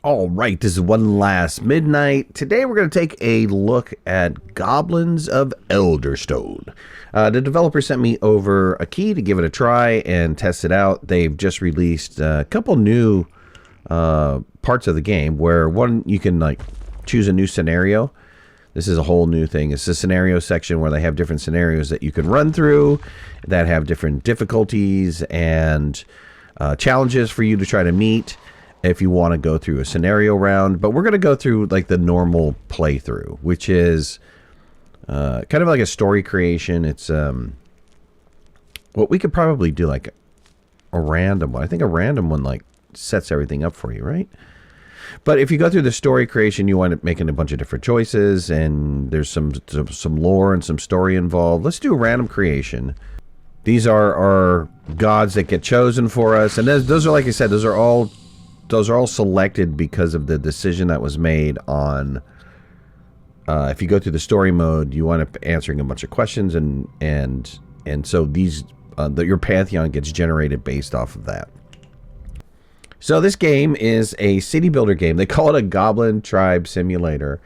All right, this is One Last Midnight. Today we're going to take a look at Goblins of Elderstone. The developer sent me over a key to give it a try and test it out. They've just released a couple new parts of the game where one, you can choose a new scenario. This is a whole new thing. It's a scenario section where they have different scenarios that you can run through that have different difficulties and challenges for you to try to meet if you want to go through a scenario round. But we're going to go through like the normal playthrough, which is kind of like a story creation. It's what we could probably do like a random one. I think a random one like sets everything up for you, right? But if you go through the story creation, you wind up making a bunch of different choices, and there's some lore and some story involved. Let's do a random creation. These are our gods that get chosen for us, and those are, like I said, those are all selected because of the decision that was made on. If you go through the story mode, you wind up answering a bunch of questions, and so these your pantheon gets generated based off of that. So this game is a city builder game. They call it a Goblin Tribe Simulator.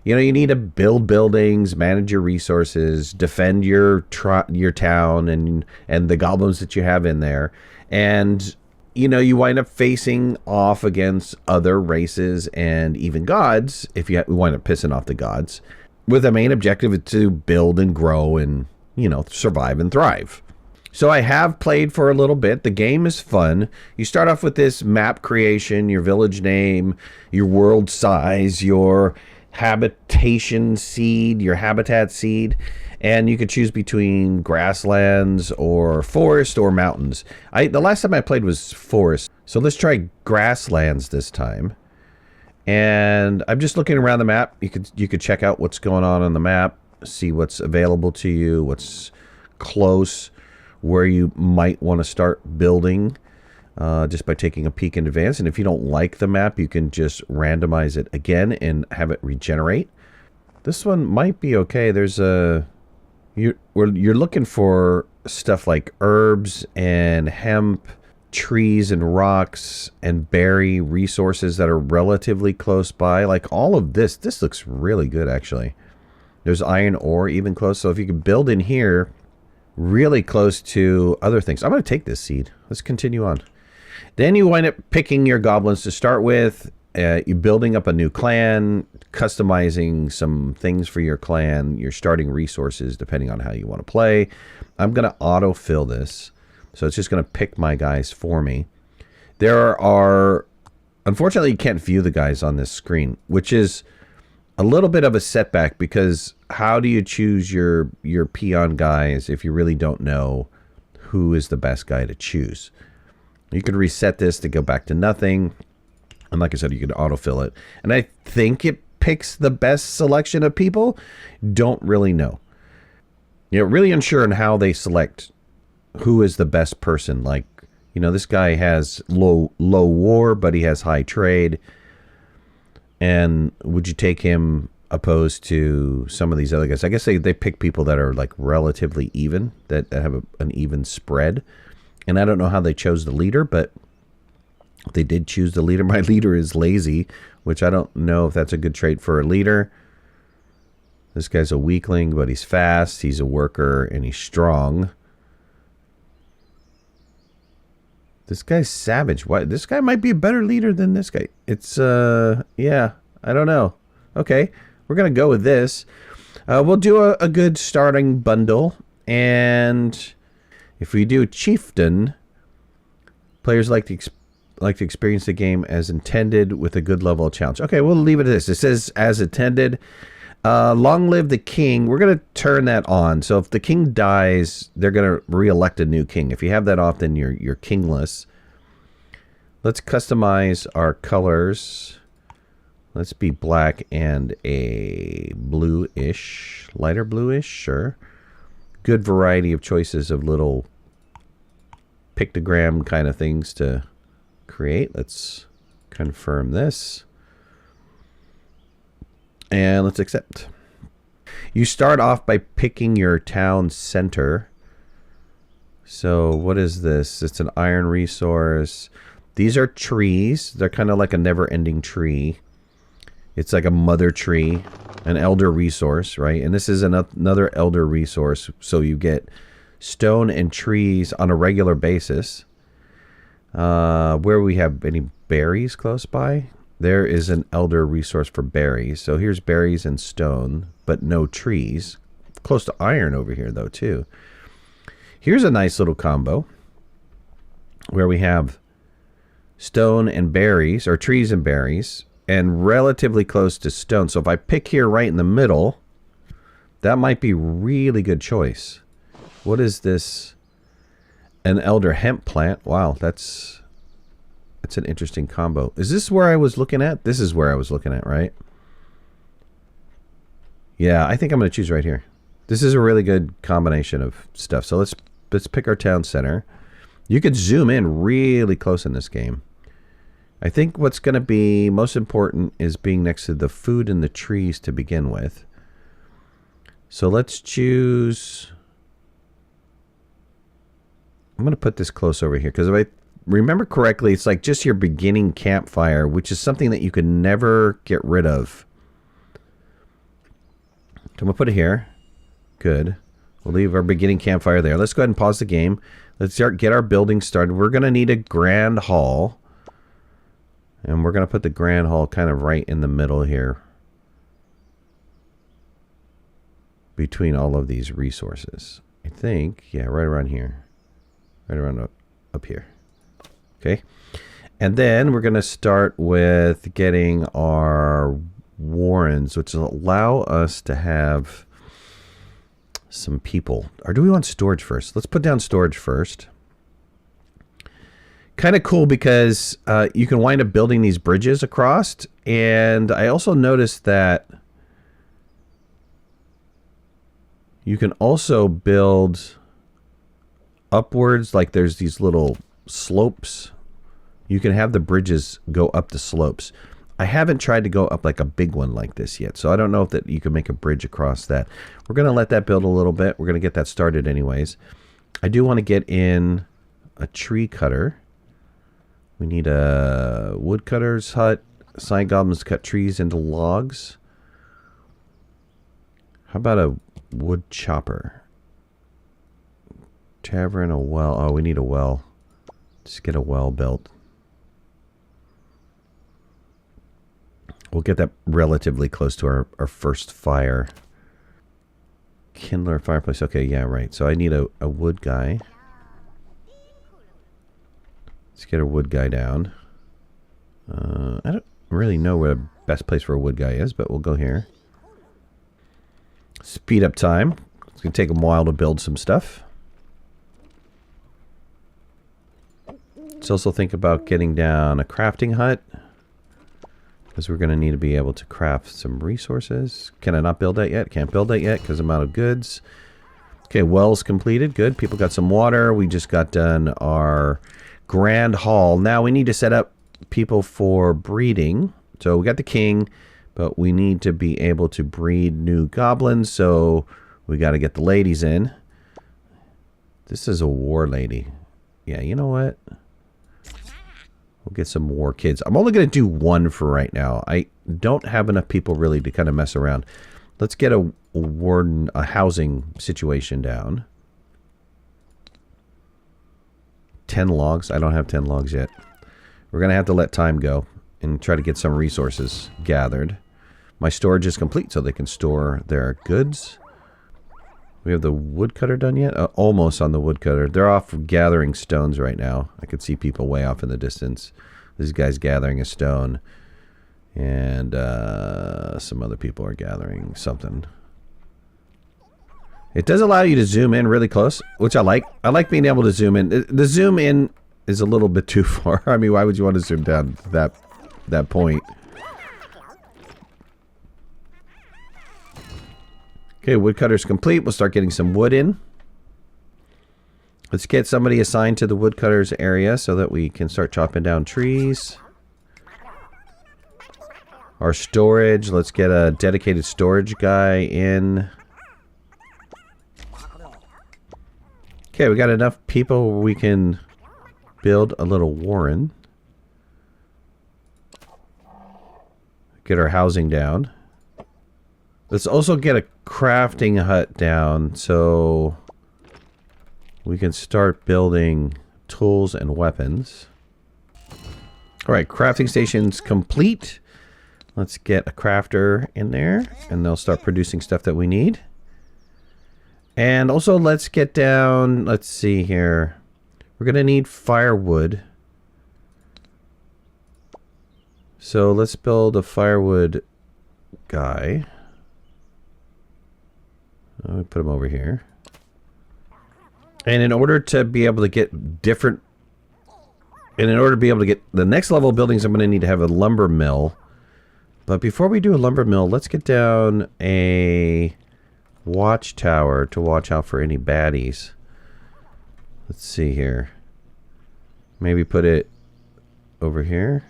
You know, you need to build buildings, manage your resources, defend your town and the goblins that you have in there. And, you know, you wind up facing off against other races and even gods, if you wind up pissing off the gods, with the main objective to build and grow and, you know, survive and thrive. So I have played for a little bit. The game is fun. You start off with this map creation, your village name, your world size, your habitation seed, your habitat seed, and you could choose between grasslands or forest or mountains. The last time I played was forest. So let's try grasslands this time. And I'm just looking around the map. You could check out what's going on the map, see what's available to you, what's close, where you might want to start building just by taking a peek in advance. And if you don't like the map, you can just randomize it again and have it regenerate. This one might be okay. There's you're looking for stuff like herbs and hemp, trees and rocks and berry resources that are relatively close by. Like all of this looks really good actually. There's iron ore even close. So if you can build in here really close to other things. I'm going to take this seed. Let's continue on. Then you wind up picking your goblins to start with. You're building up a new clan, customizing some things for your clan. You're starting resources depending on how you want to play. I'm going to autofill this. So it's just going to pick my guys for me. There are, unfortunately, you can't view the guys on this screen, which is a little bit of a setback because how do you choose your peon guys if you really don't know who is the best guy to choose? You could reset this to go back to nothing. And like I said, you could autofill it. And I think it picks the best selection of people. Don't really know. You know, really unsure on how they select who is the best person. Like, you know, this guy has low war, but he has high trade. And would you take him opposed to some of these other guys? I guess they pick people that are like relatively even, that have an even spread. And I don't know how they chose the leader, but they did choose the leader. My leader is lazy, which I don't know if that's a good trait for a leader. This guy's a weakling, but he's fast, he's a worker, and he's strong. This guy's savage. Why? This guy might be a better leader than this guy. It's, yeah, I don't know. Okay, we're going to go with this. We'll do a good starting bundle. And if we do Chieftain, players like to experience the game as intended with a good level of challenge. Okay, we'll leave it at this. It says as intended. Long live the king. We're going to turn that on. So if the king dies, they're going to re-elect a new king. If you have that off, then you're kingless. Let's customize our colors. Let's be black and a bluish, lighter bluish, sure. Good variety of choices of little pictogram kind of things to create. Let's confirm this. And let's accept. You start off by picking your town center. So what is this? It's an iron resource. These are trees. They're kind of like a never-ending tree. It's like a mother tree, an elder resource, right? And this is another elder resource. So you get stone and trees on a regular basis. Where we have any berries close by, there is an elder resource for berries. So here's berries and stone, but no trees. Close to iron over here, though, too. Here's a nice little combo where we have stone and berries, or trees and berries, and relatively close to stone. So if I pick here right in the middle, that might be a really good choice. What is this? An elder hemp plant. Wow, that's an interesting combo. Is this where I was looking at? This is where I was looking at, right? Yeah, I think I'm going to choose right here. This is a really good combination of stuff. So let's pick our town center. You could zoom in really close in this game. I think what's going to be most important is being next to the food and the trees to begin with. So let's choose... I'm going to put this close over here because if I remember correctly, it's like just your beginning campfire, which is something that you could never get rid of. So I'm going to put it here. Good. We'll leave our beginning campfire there. Let's go ahead and pause the game. Let's get our building started. We're going to need a grand hall. And we're going to put the grand hall kind of right in the middle here. Between all of these resources. I think, yeah, right around here. Right around up here. Okay. And then we're going to start with getting our warrens, which will allow us to have some people. Or do we want storage first? Let's put down storage first. Kind of cool because you can wind up building these bridges across. And I also noticed that you can also build upwards, like there's these little slopes. You can have the bridges go up the slopes. I haven't tried to go up like a big one like this yet, so I don't know if that you can make a bridge across that. We're going to let that build a little bit. We're going to get that started anyways. I do want to get in a tree cutter. We need a woodcutter's hut. Assign goblins to cut trees into logs. How about a wood chopper? Tavern, a well. Oh, we need a well. Just get a well built. We'll get that relatively close to our first fire. Kindler, fireplace. Okay, yeah, right. So I need a wood guy. Let's get a wood guy down. I don't really know where the best place for a wood guy is, but we'll go here. Speed up time. It's going to take a while to build some stuff. Let's also think about getting down a crafting hut. Because we're going to need to be able to craft some resources. Can I not build that yet? Can't build that yet because I'm out of goods. Okay, wells completed. Good. People got some water. We just got done our grand hall. Now we need to set up people for breeding. So we got the king, but we need to be able to breed new goblins. So we got to get the ladies in. This is a war lady. Yeah, you know what? We'll get some more kids. I'm only going to do one for right now. I don't have enough people really to kind of mess around. Let's get a warden, a housing situation down. 10 logs. I don't have 10 logs yet. We're going to have to let time go and try to get some resources gathered. My storage is complete so they can store their goods. We have the woodcutter done yet? Almost on the woodcutter. They're off gathering stones right now. I could see people way off in the distance. This guy's gathering a stone. And some other people are gathering something. It does allow you to zoom in really close, which I like. I like being able to zoom in. The zoom in is a little bit too far. I mean, why would you want to zoom down that point? Okay, woodcutter's complete. We'll start getting some wood in. Let's get somebody assigned to the woodcutter's area so that we can start chopping down trees. Our storage. Let's get a dedicated storage guy in. Okay, we got enough people where we can build a little warren. Get our housing down. Let's also get a crafting hut down so we can start building tools and weapons. Alright, crafting station's complete. Let's get a crafter in there and they'll start producing stuff that we need. And also let's get down, let's see here. We're going to need firewood. So let's build a firewood guy. Let me put him over here. And in order to be able to get different... And in order to be able to get the next level of buildings, I'm going to need to have a lumber mill. But before we do a lumber mill, let's get down a watchtower to watch out for any baddies. Let's see here. Maybe put it over here.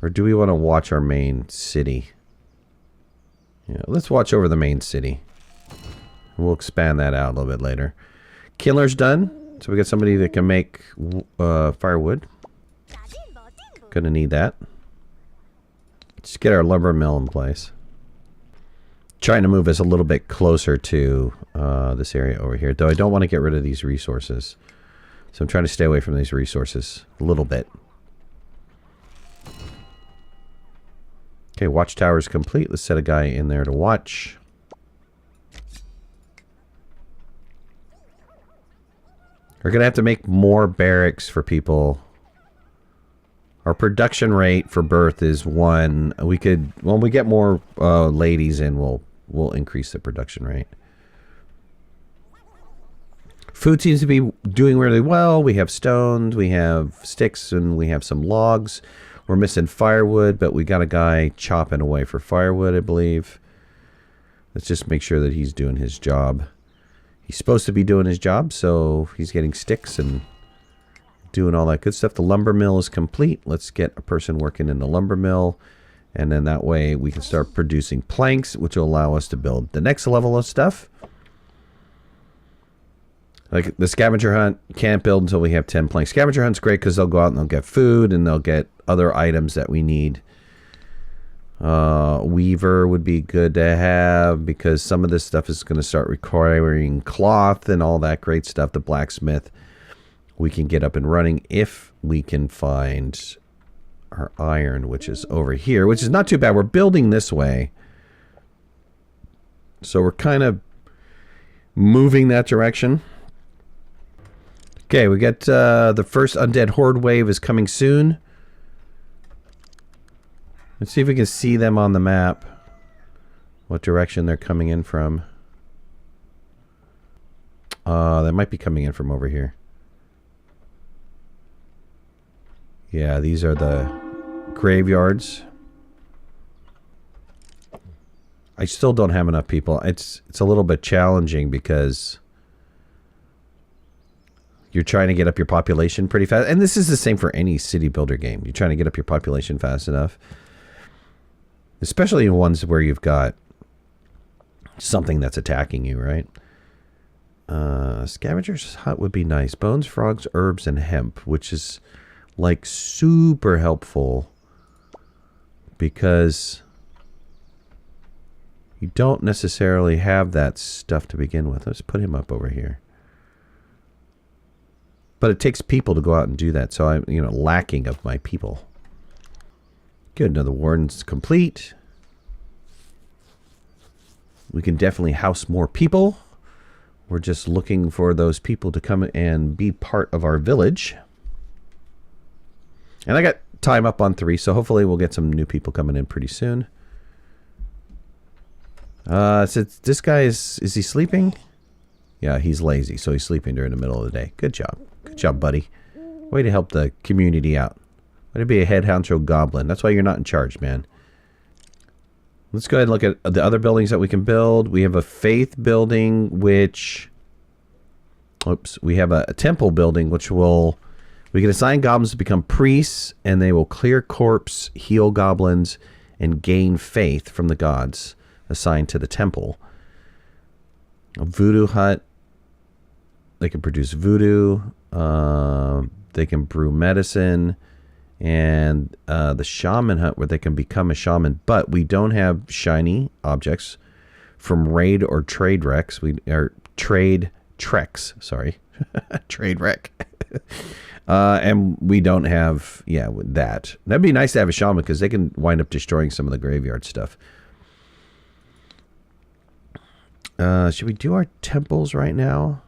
Or do we want to watch our main city? Yeah, let's watch over the main city. We'll expand that out a little bit later. Killer's done. So we got somebody that can make firewood. Gonna need that. Let's get our lumber mill in place. Trying to move us a little bit closer to this area over here. Though I don't want to get rid of these resources. So I'm trying to stay away from these resources a little bit. Okay, watchtower is complete. Let's set a guy in there to watch. We're going to have to make more barracks for people. Our production rate for birth is 1. We could, when we get more ladies in, we'll increase the production rate. Food seems to be doing really well. We have stones, we have sticks, and we have some logs. We're missing firewood, but we got a guy chopping away for firewood, I believe. Let's just make sure that he's doing his job. He's supposed to be doing his job, so he's getting sticks and doing all that good stuff. The lumber mill is complete. Let's get a person working in the lumber mill. And then that way we can start producing planks, which will allow us to build the next level of stuff. Like the scavenger hunt, you can't build until we have 10 planks. Scavenger hunt's great because they'll go out and they'll get food and they'll get other items that we need. Weaver would be good to have because some of this stuff is going to start requiring cloth and all that great stuff. The blacksmith we can get up and running if we can find our iron, which is over here, which is not too bad. We're building this way, so we're kind of moving that direction. Okay, we got the first Undead Horde wave is coming soon. Let's see if we can see them on the map. What direction they're coming in from. They might be coming in from over here. Yeah, these are the graveyards. I still don't have enough people. It's a little bit challenging because you're trying to get up your population pretty fast. And this is the same for any city builder game. You're trying to get up your population fast enough. Especially in ones where you've got something that's attacking you, right? Scavenger's hut would be nice. Bones, frogs, herbs, and hemp, which is like super helpful because you don't necessarily have that stuff to begin with. Let's put him up over here. But it takes people to go out and do that, so I'm, lacking of my people. Good, another warden's complete. We can definitely house more people. We're just looking for those people to come and be part of our village. And I got time up on 3, so hopefully we'll get some new people coming in pretty soon. So this guy is he sleeping? Yeah, he's lazy, so he's sleeping during the middle of the day. Good job. Good job, buddy. Way to help the community out. Way to be a head honcho goblin. That's why you're not in charge, man. Let's go ahead and look at the other buildings that we can build. We have a faith building, which... Oops. We have a temple building, which will... We can assign goblins to become priests, and they will clear corpse, heal goblins, and gain faith from the gods assigned to the temple. A voodoo hut. They can produce voodoo. They can brew medicine. And the shaman hut where they can become a shaman, but we don't have shiny objects from raid or trade wrecks. Trade treks, sorry. Trade wreck. And we don't have, that. That'd be nice to have a shaman because they can wind up destroying some of the graveyard stuff. Should we do our temples right now?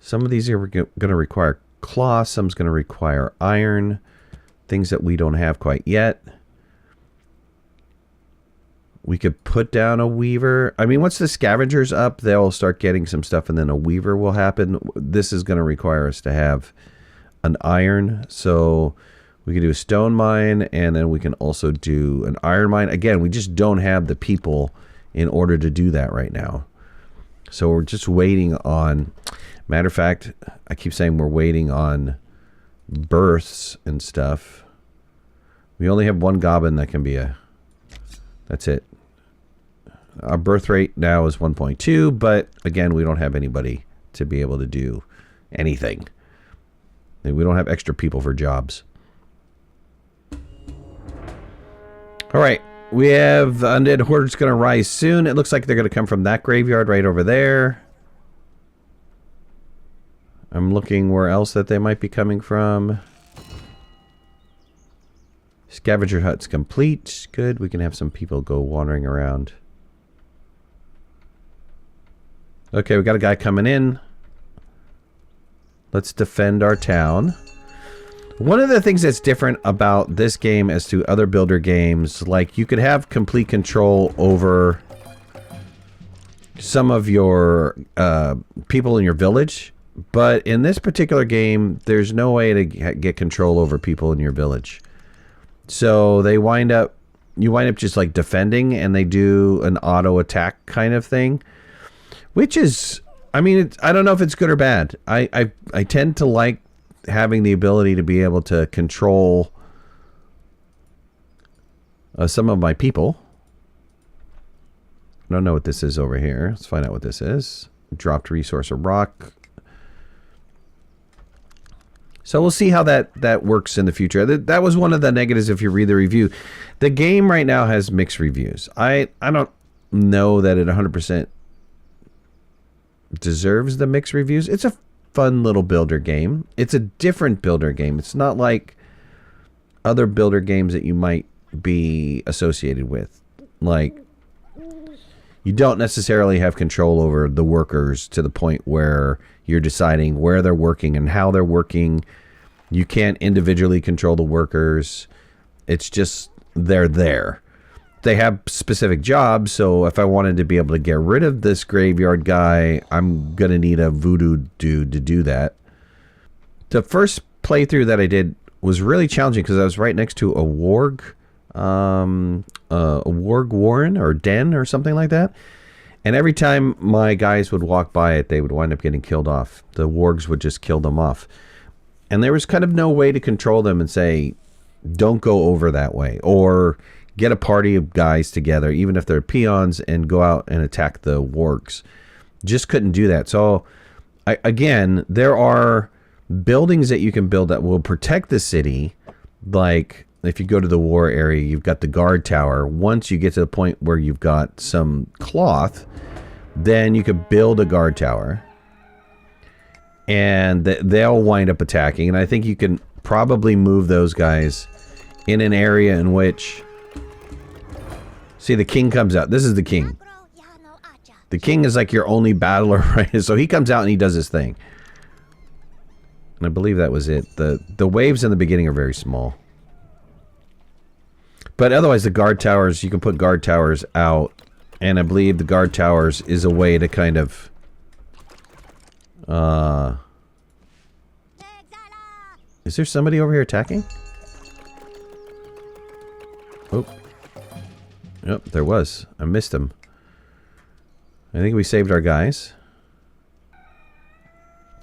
Some of these are going to require cloth. Some's going to require iron. Things that we don't have quite yet. We could put down a weaver. I mean, once the scavengers up, they'll start getting some stuff, and then a weaver will happen. This is going to require us to have an iron. So we can do a stone mine, and then we can also do an iron mine. Again, we just don't have the people in order to do that right now. So we're just waiting on... Matter of fact, I keep saying we're waiting on births and stuff. We only have one goblin that can be a... That's it. Our birth rate now is 1.2, but again, we don't have anybody to be able to do anything. We don't have extra people for jobs. All right. We have the Undead Horde is going to rise soon. It looks like they're going to come from that graveyard right over there. I'm looking where else that they might be coming from. Scavenger hut's complete. Good. We can have some people go wandering around. Okay, we got a guy coming in. Let's defend our town. One of the things that's different about this game as to other builder games, like you could have complete control over some of your people in your village, but in this particular game, there's no way to get control over people in your village. So they you wind up just like defending, and they do an auto attack kind of thing, which is, I mean, I don't know if it's good or bad. I tend to like having the ability to be able to control some of my people. I don't know what this is over here. Let's find out what this is. Dropped resource or rock. So we'll see how that works in the future. That was one of the negatives if you read the review. The game right now has mixed reviews. I don't know that it 100% deserves the mixed reviews. It's a fun little builder game. It's a different builder game. It's not like other builder games that you might be associated with. Like, you don't necessarily have control over the workers to the point where you're deciding where they're working and how they're working. You can't individually control the workers. It's just they're there. They have specific jobs, so if I wanted to be able to get rid of this graveyard guy, I'm going to need a voodoo dude to do that. The first playthrough that I did was really challenging because I was right next to a warg warren or den or something like that. And every time my guys would walk by it, they would wind up getting killed off. The wargs would just kill them off. And there was kind of no way to control them and say, don't go over that way. Or get a party of guys together, even if they're peons, and go out and attack the wargs. Just couldn't do that. So, again, there are buildings that you can build that will protect the city. Like, if you go to the war area, you've got the guard tower. Once you get to the point where you've got some cloth, then you could build a guard tower. And they'll wind up attacking. And I think you can probably move those guys in an area in which... See, the king comes out. This is the king. The king is like your only battler, right? So he comes out and he does his thing. And I believe that was it. The waves in the beginning are very small. But otherwise, the guard towers, you can put guard towers out. And I believe the guard towers is a way to kind of... Is there somebody over here attacking? Oh. Yep, there was. I missed him. I think we saved our guys.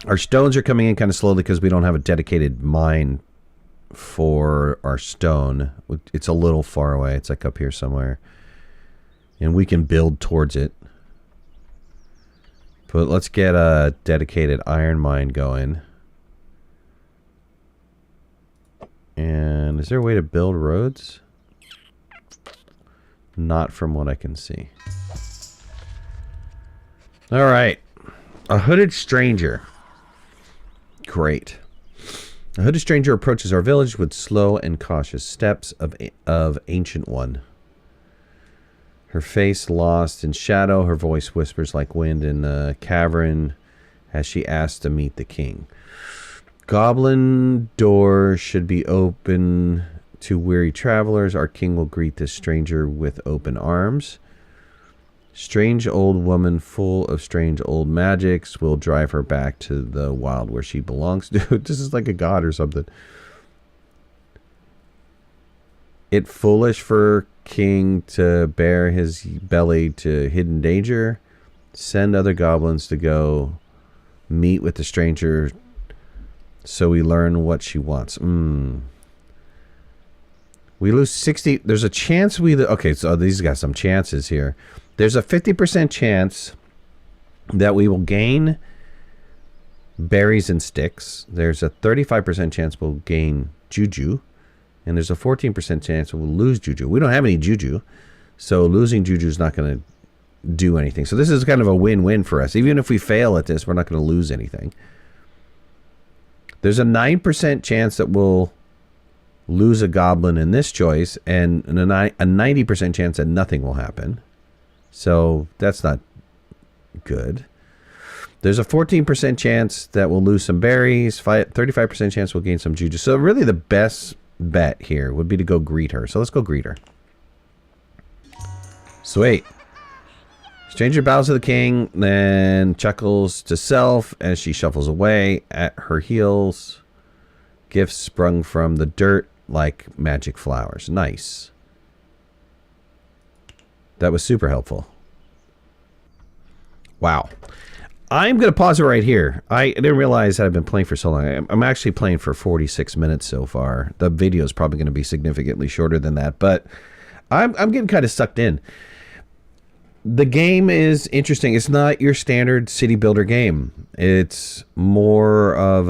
Our stones are coming in kind of slowly because we don't have a dedicated mine for our stone. It's a little far away. It's like up here somewhere. And we can build towards it. But let's get a dedicated iron mine going. And is there a way to build roads? Not from what I can see. All right. A hooded stranger. Great. A hooded stranger approaches our village with slow and cautious steps of Ancient One. Her face lost in shadow, her voice whispers like wind in a cavern as she asks to meet the king. Goblin door should be open to weary travelers. Our king will greet this stranger with open arms. Strange old woman full of strange old magics will drive her back to the wild where she belongs. Dude, this is like a god or something. It foolish for king to bear his belly to hidden danger. Send other goblins to go meet with the stranger so we learn what she wants. We lose 60. There's a chance okay, so these got some chances here. There's a 50% chance that we will gain berries and sticks. There's a 35% chance we'll gain juju. And there's a 14% chance we'll lose juju. We don't have any juju. So losing juju is not going to do anything. So this is kind of a win-win for us. Even if we fail at this, we're not going to lose anything. There's a 9% chance that we'll lose a goblin in this choice. And a 90% chance that nothing will happen. So that's not good. There's a 14% chance that we'll lose some berries. 35% chance we'll gain some juju. So really the best bet here would be to go greet her. So let's go greet her. Sweet. Stranger bows to the king, then chuckles to self as she shuffles away. At her heels, gifts sprung from the dirt like magic flowers. Nice. That was super helpful. Wow. I'm going to pause it right here. I didn't realize that I've been playing for so long. I'm actually playing for 46 minutes so far. The video is probably going to be significantly shorter than that, but I'm getting kind of sucked in. The game is interesting. It's not your standard city builder game. It's more of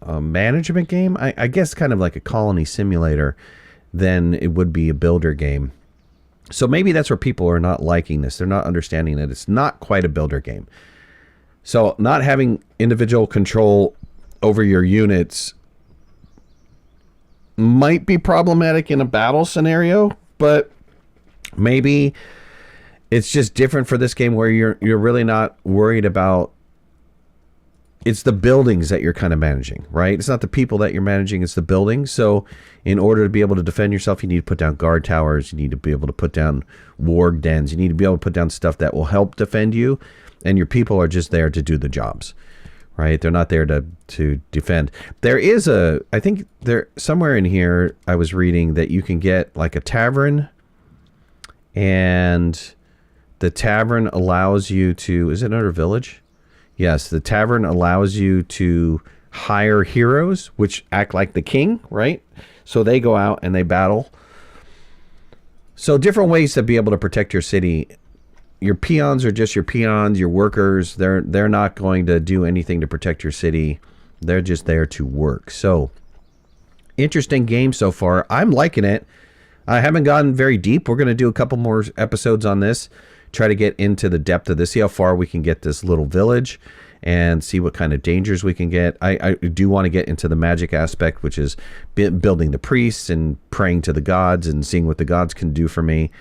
a management game. I guess kind of like a colony simulator than it would be a builder game. So maybe that's where people are not liking this. They're not understanding that it's not quite a builder game. So not having individual control over your units might be problematic in a battle scenario, but maybe it's just different for this game where you're really not worried about. It's the buildings that you're kind of managing, right? It's not the people that you're managing, it's the buildings. So in order to be able to defend yourself, you need to put down guard towers, you need to be able to put down warg dens, you need to be able to put down stuff that will help defend you, and your people are just there to do the jobs, right? They're not there to defend. There is I think there somewhere in here I was reading that you can get like a tavern, and the tavern allows you to, is it another village? Yes, the tavern allows you to hire heroes, which act like the king, right? So they go out and they battle. So different ways to be able to protect your city. Your peons are just your peons, your workers. They're not going to do anything to protect your city. They're just there to work. So interesting game so far. I'm liking it. I haven't gotten very deep. We're going to do a couple more episodes on this. Try to get into the depth of this, see how far we can get this little village and see what kind of dangers we can get. I do want to get into the magic aspect, which is building the priests and praying to the gods and seeing what the gods can do for me.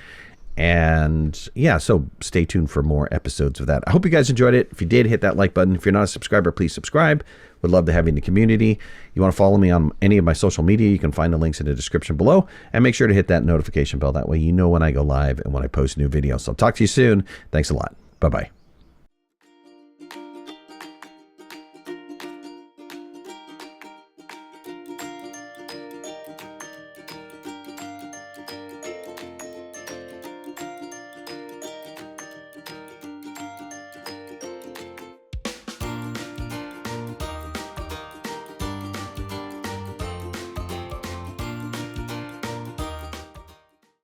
And yeah, so stay tuned for more episodes of that. I hope you guys enjoyed it. If you did, hit that like button. If you're not a subscriber, please subscribe. Would love to have you in the community. You want to follow me on any of my social media, you can find the links in the description below, and make sure to hit that notification bell. That way you know when I go live and when I post new videos. So I'll talk to you soon. Thanks a lot. Bye-bye.